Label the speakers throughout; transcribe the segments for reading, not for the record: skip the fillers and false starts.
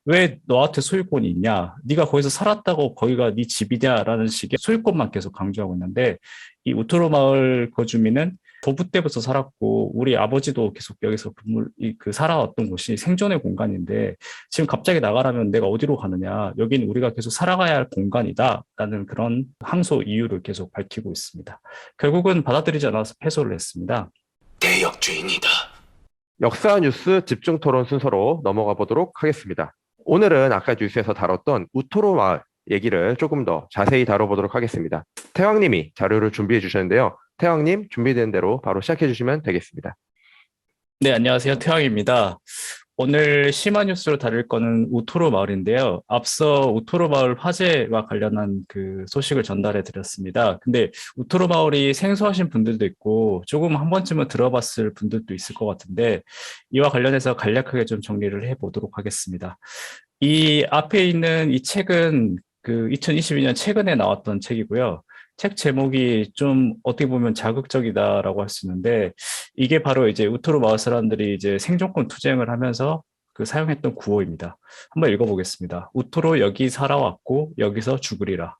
Speaker 1: 왜 너한테 소유권이 있냐? 네가 거기서 살았다고 거기가 네 집이냐라는 식의 소유권만 계속 강조하고 있는데 이 우토로 마을 거주민은 조부 때부터 살았고 우리 아버지도 계속 여기서 살아왔던 곳이 생존의 공간인데 지금 갑자기 나가라면 내가 어디로 가느냐? 여긴 우리가 계속 살아가야 할 공간이다라는 그런 항소 이유를 계속 밝히고 있습니다. 결국은 받아들이지 않아서 패소를 했습니다.
Speaker 2: 대역주인이다.
Speaker 3: 역사 뉴스 집중 토론 순서로 넘어가 보도록 하겠습니다. 오늘은 아까 뉴스에서 다뤘던 우토로 마을 얘기를 조금 더 자세히 다뤄보도록 하겠습니다. 태왕님이 자료를 준비해 주셨는데요. 태왕님 준비된 대로 바로 시작해 주시면 되겠습니다.
Speaker 1: 네, 안녕하세요. 태왕입니다. 오늘 심화 뉴스로 다룰 거는 우토로 마을인데요. 앞서 우토로 마을 화재와 관련한 그 소식을 전달해 드렸습니다. 근데 우토로 마을이 생소하신 분들도 있고 조금 한 번쯤은 들어봤을 분들도 있을 것 같은데 이와 관련해서 간략하게 좀 정리를 해 보도록 하겠습니다. 이 앞에 있는 이 책은 그 2022년 최근에 나왔던 책이고요. 책 제목이 좀 어떻게 보면 자극적이다라고 할 수 있는데 이게 바로 이제 우토로 마을 사람들이 이제 생존권 투쟁을 하면서 그 사용했던 구호입니다. 한번 읽어보겠습니다. 우토로 여기 살아왔고 여기서 죽으리라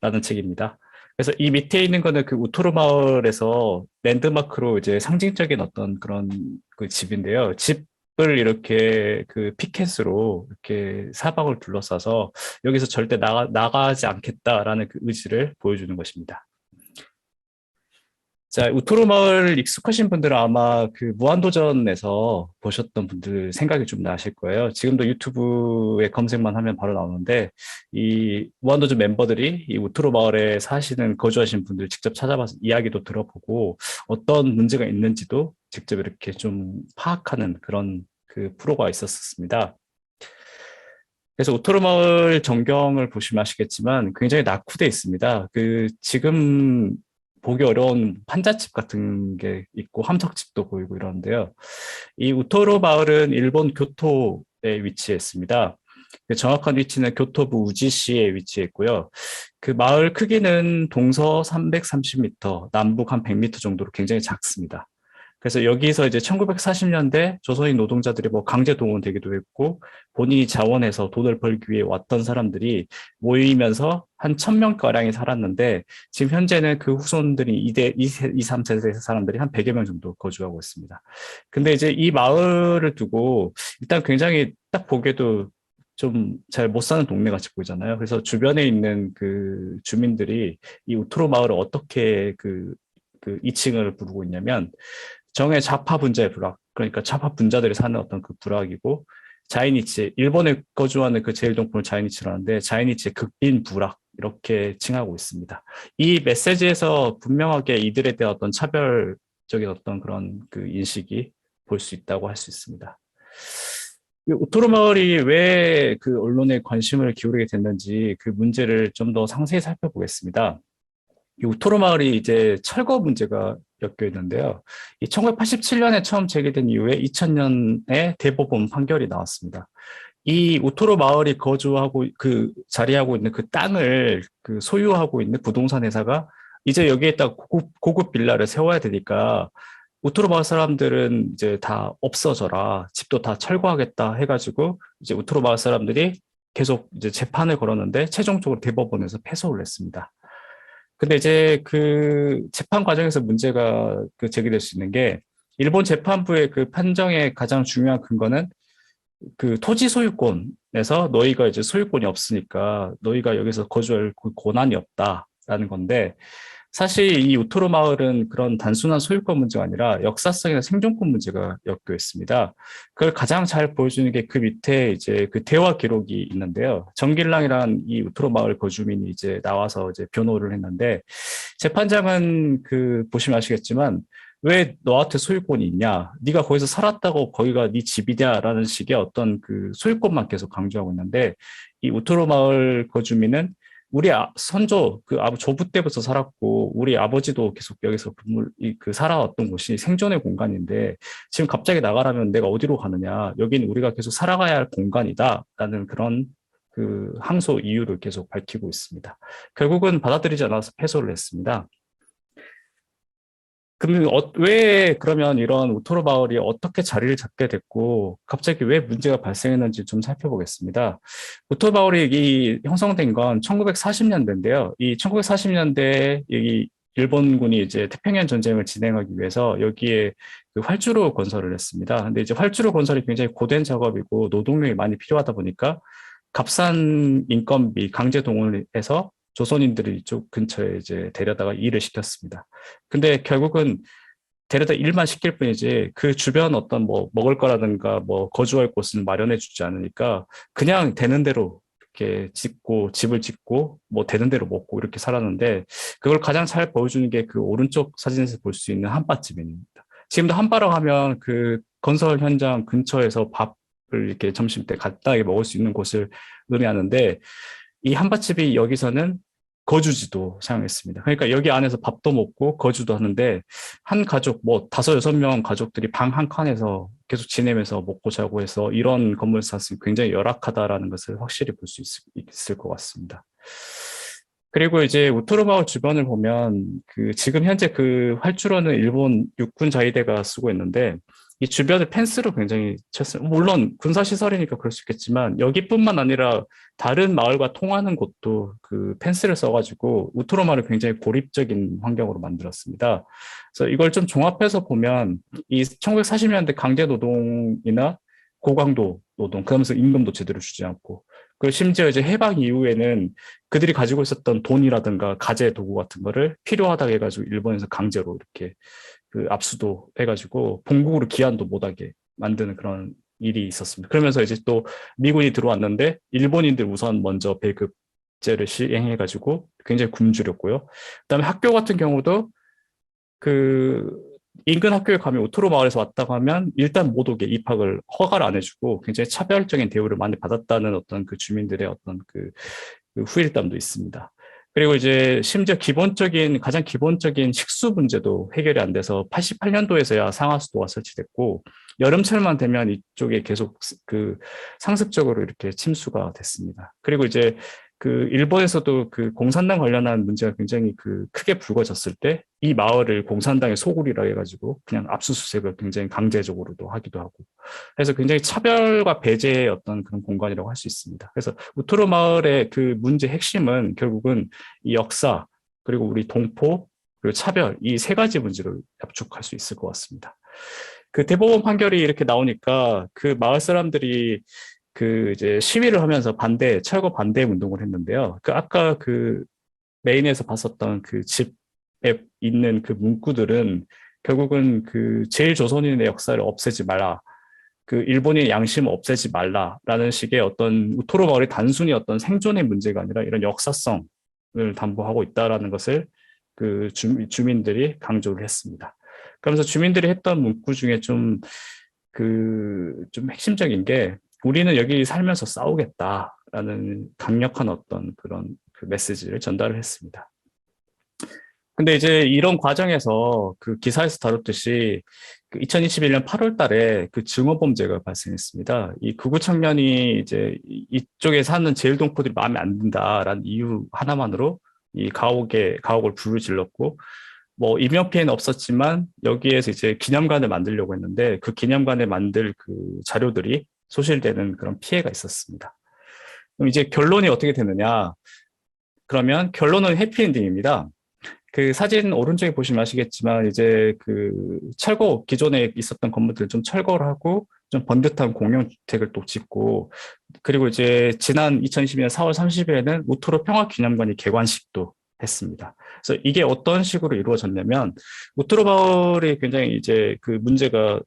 Speaker 1: 라는 책입니다. 그래서 이 밑에 있는 거는 그 우토로 마을에서 랜드마크로 이제 상징적인 어떤 그런 그 집인데요. 집을 이렇게 그 피켓으로 이렇게 사방을 둘러싸서 여기서 절대 나가지 않겠다라는 그 의지를 보여주는 것입니다. 자, 우토로 마을 익숙하신 분들은 아마 그 무한도전에서 보셨던 분들 생각이 좀 나실 거예요. 지금도 유튜브에 검색만 하면 바로 나오는데, 이 무한도전 멤버들이 이 우토로 마을에 사시는, 거주하신 분들 직접 찾아봐서 이야기도 들어보고, 어떤 문제가 있는지도 직접 이렇게 좀 파악하는 그런 그 프로가 있었습니다. 그래서 우토로 마을 전경을 보시면 아시겠지만 굉장히 낙후돼 있습니다. 그 지금 보기 어려운 판잣집 같은 게 있고 함석집도 보이고 이러는데요. 이 우토로 마을은 일본 교토에 위치해 있습니다. 그 정확한 위치는 교토부 우지시에 위치해 있고요. 그 마을 크기는 동서 330m, 남북 한 100m 정도로 굉장히 작습니다. 그래서 여기서 이제 1940년대 조선인 노동자들이 뭐 강제 동원되기도 했고 본인이 자원해서 돈을 벌기 위해 왔던 사람들이 모이면서 한 1000명가량이 살았는데 지금 현재는 그 후손들이 2, 3세대 사람들이 한 100여 명 정도 거주하고 있습니다. 근데 이제 이 마을을 두고 일단 굉장히 딱 보기에도 좀 잘 못 사는 동네 같이 보이잖아요. 그래서 주변에 있는 그 주민들이 이 우토로 마을을 어떻게 그 2층을 부르고 있냐면 정의 좌파 분자의 불악, 그러니까 좌파 분자들이 사는 어떤 그 불악이고, 자이니치, 일본에 거주하는 그 제일동포를 자이니치라는데, 자이니치의 극빈 불악, 이렇게 칭하고 있습니다. 이 메시지에서 분명하게 이들에 대한 어떤 차별적인 어떤 그런 그 인식이 볼 수 있다고 할 수 있습니다. 우토로 마을이 왜 그 언론에 관심을 기울이게 됐는지 그 문제를 좀 더 상세히 살펴보겠습니다. 이 우토로 마을이 이제 철거 문제가 엮여 있는데요. 이 1987년에 처음 제기된 이후에 2000년에 대법원 판결이 나왔습니다. 이 우토로 마을이 거주하고 그 자리하고 있는 그 땅을 그 소유하고 있는 부동산 회사가 이제 여기에다 고급 빌라를 세워야 되니까 우토로 마을 사람들은 이제 다 없어져라. 집도 다 철거하겠다 해가지고 이제 우토로 마을 사람들이 계속 이제 재판을 걸었는데 최종적으로 대법원에서 패소를 했습니다. 근데 이제 그 재판 과정에서 문제가 그 제기될 수 있는 게 일본 재판부의 그 판정의 가장 중요한 근거는 그 토지 소유권에서 너희가 이제 소유권이 없으니까 너희가 여기서 거주할 권한이 없다라는 건데 사실 이 우토로 마을은 그런 단순한 소유권 문제가 아니라 역사성이나 생존권 문제가 엮여 있습니다. 그걸 가장 잘 보여주는 게 그 밑에 이제 그 대화 기록이 있는데요. 정길랑이란 이 우토로 마을 거주민이 이제 나와서 이제 변호를 했는데 재판장은 그 보시면 아시겠지만 왜 너한테 소유권이 있냐? 네가 거기서 살았다고 거기가 네 집이냐라는 식의 어떤 그 소유권만 계속 강조하고 있는데 이 우토로 마을 거주민은 우리 선조 그 조부 때부터 살았고 우리 아버지도 계속 여기서 그 살아왔던 곳이 생존의 공간인데 지금 갑자기 나가라면 내가 어디로 가느냐? 여긴 우리가 계속 살아가야 할 공간이다라는 그런 그 항소 이유를 계속 밝히고 있습니다. 결국은 받아들이지 않아서 패소를 했습니다. 그러면 왜 그러면 이런 우토로 마을이 어떻게 자리를 잡게 됐고 갑자기 왜 문제가 발생했는지 좀 살펴보겠습니다. 우토로 마을이 형성된 건 1940년대인데요. 이 1940년대 이 일본군이 이제 태평양 전쟁을 진행하기 위해서 여기에 그 활주로 건설을 했습니다. 근데 이제 활주로 건설이 굉장히 고된 작업이고 노동력이 많이 필요하다 보니까 값싼 인건비 강제 동원을 해서 조선인들을 이쪽 근처에 이제 데려다가 일을 시켰습니다. 근데 결국은 데려다 일만 시킬 뿐이지 그 주변 어떤 뭐 먹을 거라든가 뭐 거주할 곳은 마련해 주지 않으니까 그냥 되는 대로 이렇게 짓고 집을 짓고 뭐 되는 대로 먹고 이렇게 살았는데 그걸 가장 잘 보여주는 게 그 오른쪽 사진에서 볼 수 있는 한밭집입니다. 지금도 한바라고 하면 그 건설 현장 근처에서 밥을 이렇게 점심 때 간단하게 먹을 수 있는 곳을 의미하는데 이 한밭집이 여기서는 거주지도 사용했습니다. 그러니까 여기 안에서 밥도 먹고 거주도 하는데 한 가족 뭐 5-6명 가족들이 방 한 칸에서 계속 지내면서 먹고 자고 해서 이런 건물 사슬이 굉장히 열악하다라는 것을 확실히 볼 수 있을 것 같습니다. 그리고 이제 우토로 마을 주변을 보면 그 지금 현재 그 활주로는 일본 육군 자위대가 쓰고 있는데 이 주변을 펜스로 굉장히 쳤어요. 물론 군사 시설이니까 그럴 수 있겠지만 여기뿐만 아니라 다른 마을과 통하는 곳도 그 펜스를 써가지고 우토로 마을을 굉장히 고립적인 환경으로 만들었습니다. 그래서 이걸 좀 종합해서 보면 이 1940년대 강제 노동이나 고강도 노동, 그러면서 임금도 제대로 주지 않고 그 심지어 이제 해방 이후에는 그들이 가지고 있었던 돈이라든가 가재 도구 같은 거를 필요하다고 해가지고 일본에서 강제로 이렇게 그 압수도 해가지고 본국으로 귀환도 못하게 만드는 그런 일이 있었습니다. 그러면서 이제 또 미군이 들어왔는데 일본인들 우선 먼저 배급제를 시행해가지고 굉장히 굶주렸고요. 그다음에 학교 같은 경우도 그 인근 학교에 가면 우토로 마을에서 왔다고 하면 일단 못 오게 입학을 허가를 안 해주고 굉장히 차별적인 대우를 많이 받았다는 어떤 그 주민들의 어떤 그 후일담도 있습니다. 그리고 이제 심지어 가장 기본적인 식수 문제도 해결이 안 돼서 88년도에서야 상하수도가 설치됐고 여름철만 되면 이쪽에 계속 그 상습적으로 이렇게 침수가 됐습니다. 그리고 이제 그 일본에서도 그 공산당 관련한 문제가 굉장히 그 크게 불거졌을 때 이 마을을 공산당의 소굴이라 해가지고 그냥 압수수색을 굉장히 강제적으로도 하기도 하고 그래서 굉장히 차별과 배제의 어떤 그런 공간이라고 할 수 있습니다. 그래서 우토로 마을의 그 문제 핵심은 결국은 이 역사 그리고 우리 동포 그리고 차별 이 세 가지 문제를 압축할 수 있을 것 같습니다. 그 대법원 판결이 이렇게 나오니까 그 마을 사람들이 그 이제 시위를 하면서 철거 반대 운동을 했는데요. 그 아까 그 메인에서 봤었던 그 집에 있는 그 문구들은 결국은 그 제일 조선인의 역사를 없애지 말라. 그 일본의 양심을 없애지 말라라는 식의 어떤 우토로 마을이 단순히 어떤 생존의 문제가 아니라 이런 역사성을 담보하고 있다라는 것을 그 주민들이 강조를 했습니다. 그러면서 주민들이 했던 문구 중에 좀 핵심적인 게 우리는 여기 살면서 싸우겠다라는 강력한 어떤 그런 그 메시지를 전달을 했습니다. 근데 이제 이런 과정에서 그 기사에서 다뤘듯이 그 2021년 8월 달에 그 증오범죄가 발생했습니다. 이 극우 청년이 이제 이쪽에 사는 제일동포들이 마음에 안 든다라는 이유 하나만으로 이 가옥을 불을 질렀고 뭐 인명 피해는 없었지만 여기에서 이제 기념관을 만들려고 했는데 그 기념관에 만들 그 자료들이 소실되는 그런 피해가 있었습니다. 그럼 이제 결론이 어떻게 되느냐? 그러면 결론은 해피엔딩입니다. 그 사진 오른쪽에 보시면 아시겠지만 이제 그 기존에 있었던 건물들을 좀 철거를 하고 좀 번듯한 공영주택을 또 짓고 그리고 이제 지난 2022년 4월 30일에는 우토로 평화기념관이 개관식도 했습니다. 그래서 이게 어떤 식으로 이루어졌냐면 우토로 마을이 굉장히 이제 그 문제가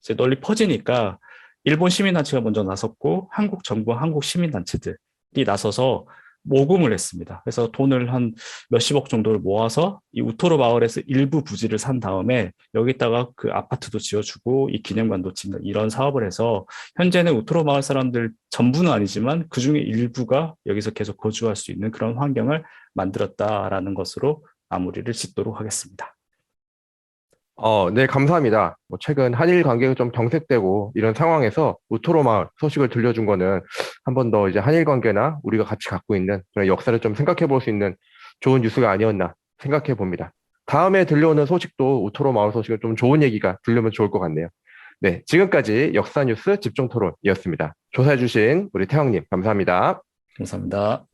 Speaker 1: 이제 널리 퍼지니까 일본 시민단체가 먼저 나섰고 한국 정부, 한국 시민단체들이 나서서 모금을 했습니다. 그래서 돈을 한 몇십억 정도를 모아서 이 우토로 마을에서 일부 부지를 산 다음에 여기다가 그 아파트도 지어주고 이 기념관도 짓는 이런 사업을 해서 현재는 우토로 마을 사람들 전부는 아니지만 그중에 일부가 여기서 계속 거주할 수 있는 그런 환경을 만들었다라는 것으로 마무리를 짓도록 하겠습니다.
Speaker 3: 네, 감사합니다. 최근 한일 관계가 좀 경색되고 이런 상황에서 우토로 마을 소식을 들려준 거는 한 번 더 이제 한일 관계나 우리가 같이 갖고 있는 그런 역사를 좀 생각해 볼 수 있는 좋은 뉴스가 아니었나 생각해 봅니다. 다음에 들려오는 소식도 우토로 마을 소식은 좀 좋은 얘기가 들려면 좋을 것 같네요. 네, 지금까지 역사 뉴스 집중 토론이었습니다. 조사해주신 우리 태영님 감사합니다.
Speaker 1: 감사합니다.